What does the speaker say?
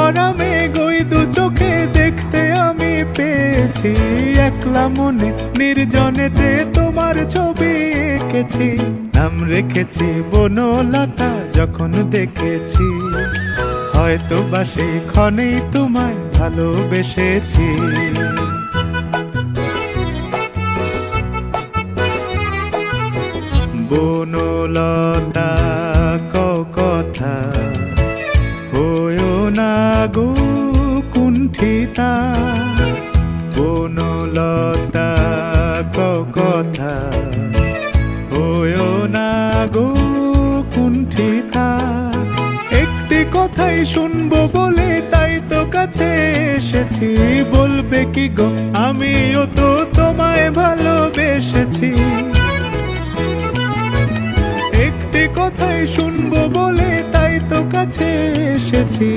ভরা মেঘ ওই দু চোখে দেখতে আমি পেয়েছি। একলা মনে নির্জনেতে তোমার ছবি এঁকেছি, নাম রেখেছি বনলতা যখন দেখেছি। হয়তো বা সেই ক্ষণেই তোমায় ভালোবেসেছি। বনলতা কথা হয়ো না গো কুণ্ঠিতা, বনলতা কথা হয়ো না গো কুণ্ঠিতা। একটি কথাই শুনবো বলে তাই তো কাছে এসেছি। বলবে কি গো আমিও তো তোমায় ভালোবেসেছি। একটি কথাই শুনবো বলে তাই তো কাছে এসেছি।